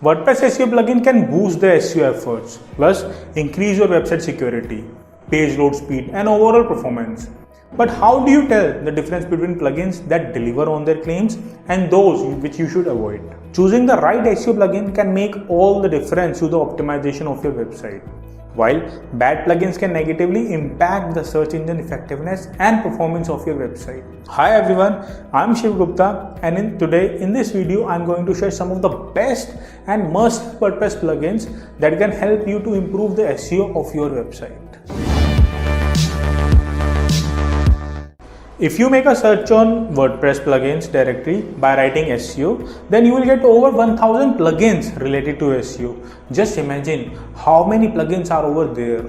WordPress SEO plugin can boost the SEO efforts, plus increase your website security, page load speed, and overall performance. But how do you tell the difference between plugins that deliver on their claims and those which you should avoid? Choosing the right SEO plugin can make all the difference to the optimization of your website, while bad plugins can negatively impact the search engine effectiveness and performance of your website. Hi everyone, I'm Shiv Gupta, and in this video I'm going to share some of the best and must WordPress plugins that can help you to improve the SEO of your website. If you make a search on WordPress plugins directory by writing SEO, then you will get over 1000 plugins related to SEO. Just imagine how many plugins are over there.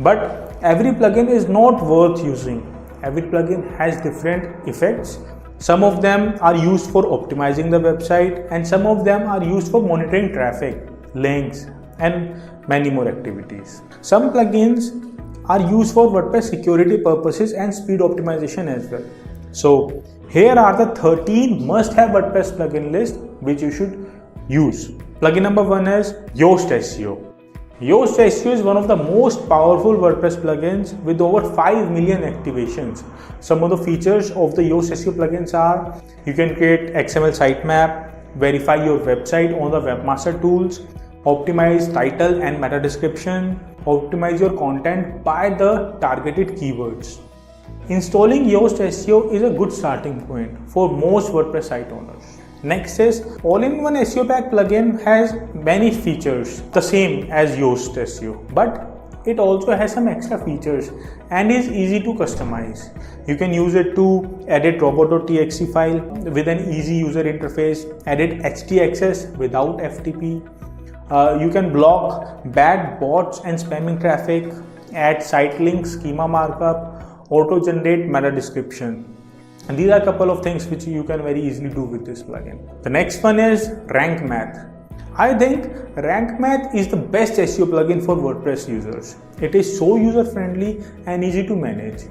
But every plugin is not worth using. Every plugin has different effects. Some of them are used for optimizing the website, and some of them are used for monitoring traffic, links, and many more activities. Some plugins are used for WordPress security purposes and speed optimization as well. So here are the 13 must-have WordPress plugin list which you should use. Plugin number 1 is Yoast SEO. Yoast SEO is one of the most powerful WordPress plugins with over 5 million activations. Some of the features of the Yoast SEO plugins are: you can create XML sitemap, verify your website on the webmaster tools, optimize title and meta description, optimize your content by the targeted keywords. Installing Yoast SEO is a good starting point for most WordPress site owners. Next is All-in-One SEO Pack plugin has many features, the same as Yoast SEO, but it also has some extra features and is easy to customize. You can use it to edit robot.txt file with an easy user interface, edit htaccess without FTP. You can block bad bots and spamming traffic, add site links, schema markup, auto-generate meta description. And these are a couple of things which you can very easily do with this plugin. The next one is Rank Math. I think Rank Math is the best SEO plugin for WordPress users. It is so user-friendly and easy to manage.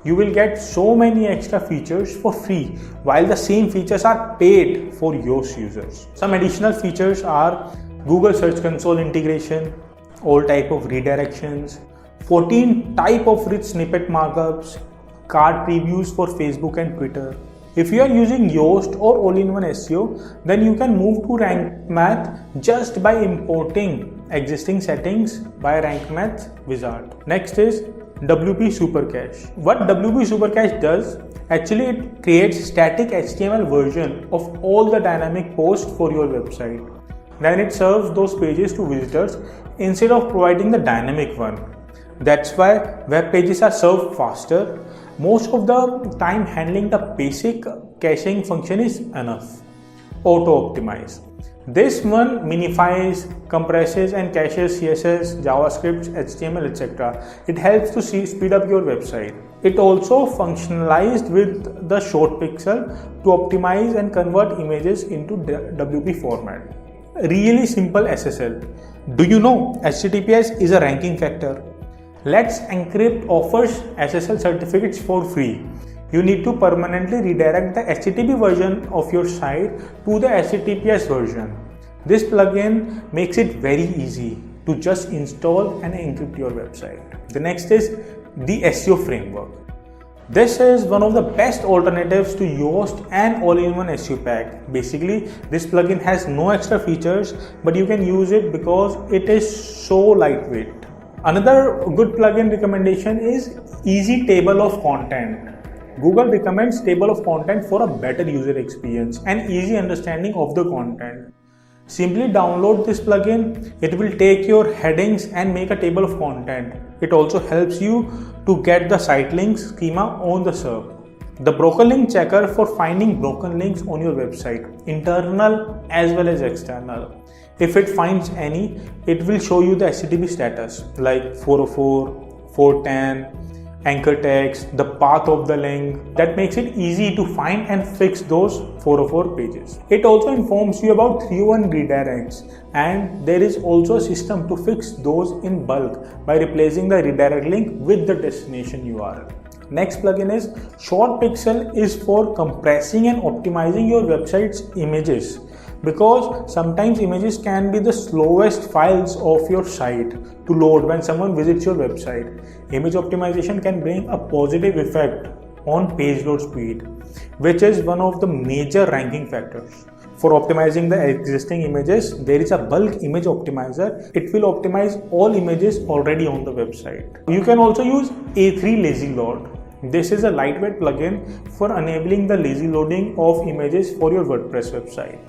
You will get so many extra features for free, while the same features are paid for Yoast users. Some additional features are Google Search Console integration, all type of redirections, 14 type of rich snippet markups, card previews for Facebook and Twitter. If you are using Yoast or All-in-One SEO, then you can move to Rank Math just by importing existing settings by Rank Math wizard. Next is WP Super Cache. What WP Super Cache does, actually it creates static HTML version of all the dynamic posts for your website. Then it serves those pages to visitors instead of providing the dynamic one. That's why web pages are served faster. Most of the time handling the basic caching function is enough. Auto optimize. This one minifies, compresses and caches CSS, JavaScript, HTML, etc. It helps to speed up your website. It also functionalized with the short pixel to optimize and convert images into WP format. Really simple SSL. Do you know HTTPS is a ranking factor? Let's Encrypt offers SSL certificates for free. You need to permanently redirect the HTTP version of your site to the HTTPS version. This plugin makes it very easy to just install and encrypt your website. The next is the SEO framework. This is one of the best alternatives to Yoast and All-in-One SEO Pack. Basically, this plugin has no extra features, but you can use it because it is so lightweight. Another good plugin recommendation is Easy Table of Content. Google recommends table of content for a better user experience and easy understanding of the content. Simply download this plugin. It will take your headings and make a table of content. It also helps you to get the site links schema on the SERP. The broken link checker for finding broken links on your website, internal as well as external. If it finds any, it will show you the HTTP status like 404, 410, anchor text, the path of the link. That makes it easy to find and fix those 404 pages. It also informs you about 301 redirects, and there is also a system to fix those in bulk by replacing the redirect link with the destination URL. Next plugin is Short Pixel is for compressing and optimizing your website's images. because sometimes images can be the slowest files of your site to load when someone visits your website. Image optimization can bring a positive effect on page load speed, which is one of the major ranking factors. For optimizing the existing images, there is a bulk image optimizer. It will optimize all images already on the website. You can also use A3 Lazy Load. This is a lightweight plugin for enabling the lazy loading of images for your WordPress website.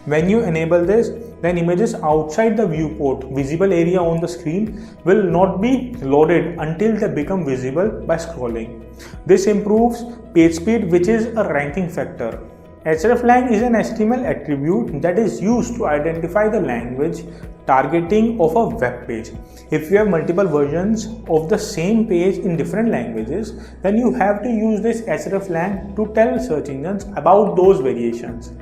When you enable this, then images outside the viewport visible area on the screen will not be loaded until they become visible by scrolling. This improves page speed, which is a ranking factor. hreflang is an HTML attribute that is used to identify the language targeting of a web page. If you have multiple versions of the same page in different languages, then you have to use this hreflang to tell search engines about those variations.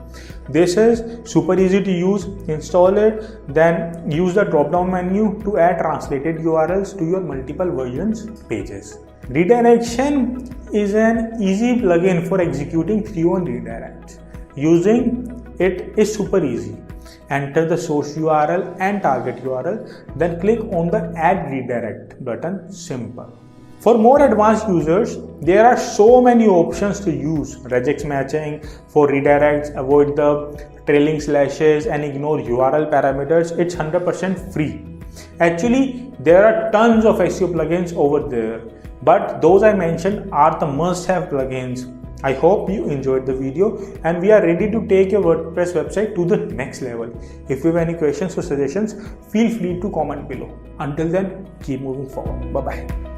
This is super easy to use. Install it, then use the drop down menu to add translated URLs to your multiple versions pages. Redirection is an easy plugin for executing 3-1 redirects. Using it is super easy. Enter the source URL and target URL, then click on the Add Redirect button. Simple. For more advanced users, there are so many options to use. Regex matching for redirects, avoid the trailing slashes and ignore URL parameters. It's 100% free. Actually, there are tons of SEO plugins over there, but those I mentioned are the must-have plugins. I hope you enjoyed the video and we are ready to take your WordPress website to the next level. If you have any questions or suggestions, feel free to comment below. Until then, keep moving forward. Bye-bye.